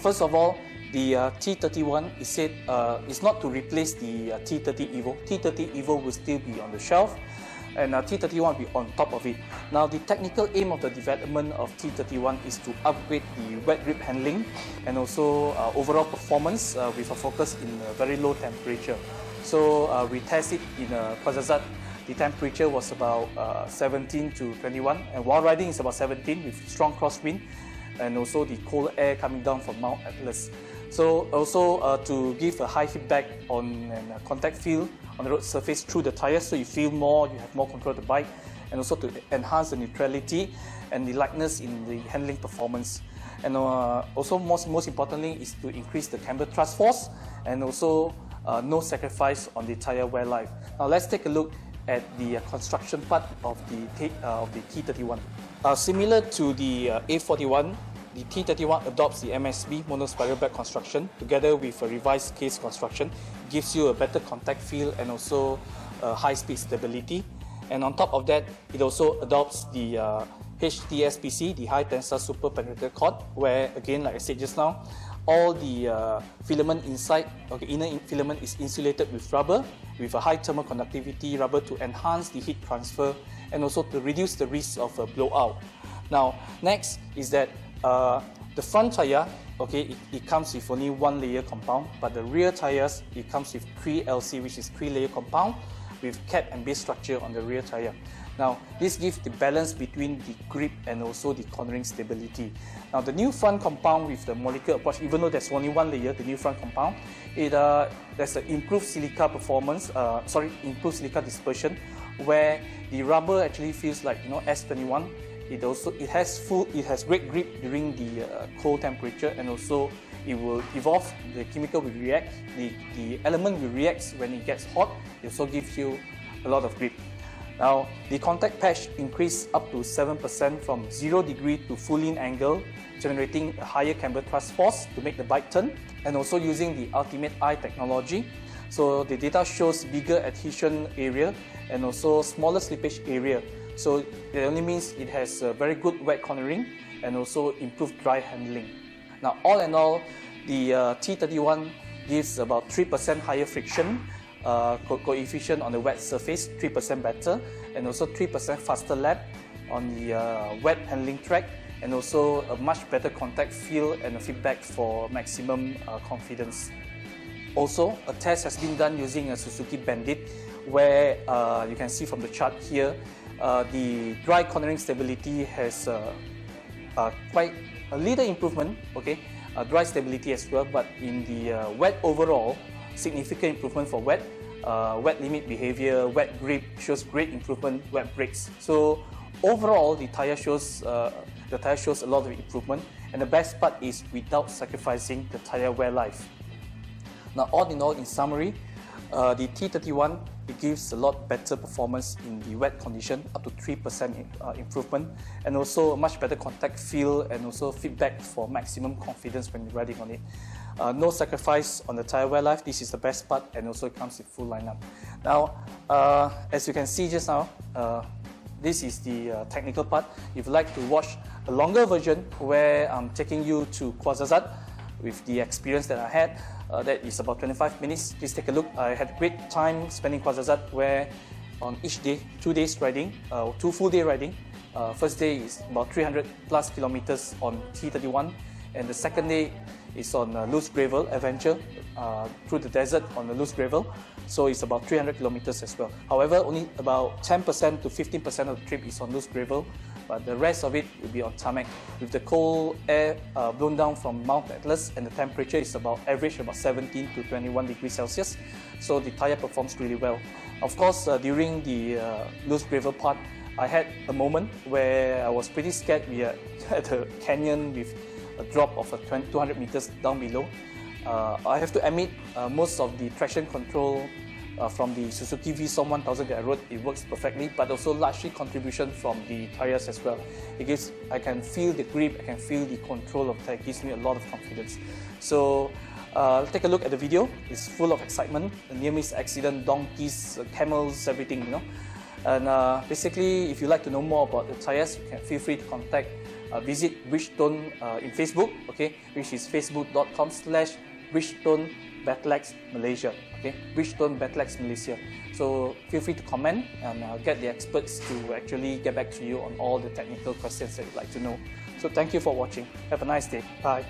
First of all, the T31 is said is not to replace the T30 Evo. T30 Evo will still be on the shelf, and T31 will be on top of it. Now, the technical aim of the development of T31 is to upgrade the wet grip handling and also overall performance with a focus in a very low temperature. So we tested in Quarzazate. The temperature was about 17 to 21, and while riding is about 17 with strong crosswind, and also the cold air coming down from Mount Atlas. So also to give a high feedback on contact feel on the road surface through the tires, so you feel more, you have more control of the bike, and also to enhance the neutrality and the lightness in the handling performance. And also most importantly is to increase the camber thrust force, and also no sacrifice on the tire wear life. Now let's take a look at the construction part of the T31. Similar to the A41, the T31 adopts the MSB monospiral back construction together with a revised case construction. It gives you a better contact feel and also high-speed stability. And on top of that, it also adopts the HTSPC, the high tensile super penetrator cord, where again, like I said just now, all the filament inside, inner filament is insulated with rubber, with a high thermal conductivity rubber to enhance the heat transfer and also to reduce the risk of a blowout. Now, next is that the front tire, it comes with only one layer compound, but the rear tires, it comes with 3LC, which is 3-layer compound with cap and base structure on the rear tire. Now, this gives the balance between the grip and also the cornering stability. Now, the new front compound with the molecular approach, even though there's only one layer, the new front compound, there's an improved silica performance, improved silica dispersion, where the rubber actually feels like S21. It has great grip during the cold temperature, and also it will evolve. The chemical will react. The element will react when it gets hot. It also gives you a lot of grip. Now, the contact patch increased up to 7% from 0 degree to full in angle, generating a higher camber thrust force to make the bike turn, and also using the Ultimate Eye technology. So the data shows bigger adhesion area and also smaller slippage area. So it only means it has very good wet cornering and also improved dry handling. Now, all in all, the T31 gives about 3% higher friction coefficient on the wet surface, 3% better, and also 3% faster lap on the wet handling track, and also a much better contact feel and a feedback for maximum confidence. Also, a test has been done using a Suzuki Bandit, where you can see from the chart here, the dry cornering stability has quite a little improvement, dry stability as well, but in the wet overall, significant improvement for wet. Wet limit behavior, wet grip shows great improvement, wet brakes. So overall, the tire shows a lot of improvement, and the best part is without sacrificing the tire wear life. Now, all in all, in summary, the T31, it gives a lot better performance in the wet condition, up to 3% improvement, and also a much better contact feel and also feedback for maximum confidence when you're riding on it. No sacrifice on the tire wear life. This is the best part, and also it comes with full lineup. Now, as you can see just now, this is the technical part. If you'd like to watch a longer version where I'm taking you to Quarzazate with the experience that I had, that is about 25 minutes. Please take a look. I had a great time spending Quarzazate, where on each day, 2 days riding, 2 full day riding. First day is about 300 plus kilometers on T31, and the second day is on loose gravel adventure through the desert on the loose gravel. So it's about 300 kilometers as well. However, only about 10% to 15% of the trip is on loose gravel, but the rest of it will be on tarmac with the cold air blown down from Mount Atlas, and the temperature is about average about 17 to 21 degrees Celsius. So the tire performs really well. Of course, during the loose gravel part, I had a moment where I was pretty scared. We are at a canyon with a drop of 200 meters down below. I have to admit, most of the traction control from the Suzuki V-Som 1000 that I rode, it works perfectly, but also largely contribution from the tires as well. I can feel the grip, I can feel the control of the tire. It gives me a lot of confidence. So take a look at the video. It's full of excitement, a near-miss accident, donkeys, camels, everything, And basically, if you'd like to know more about the tires, you can feel free to contact, visit Bridgestone in Facebook, okay, which is facebook.com/Bridgestone Battlax Malaysia, okay, Bridgestone Battlax Malaysia. So feel free to comment and get the experts to actually get back to you on all the technical questions that you'd like to know. So thank you for watching. Have a nice day. Bye.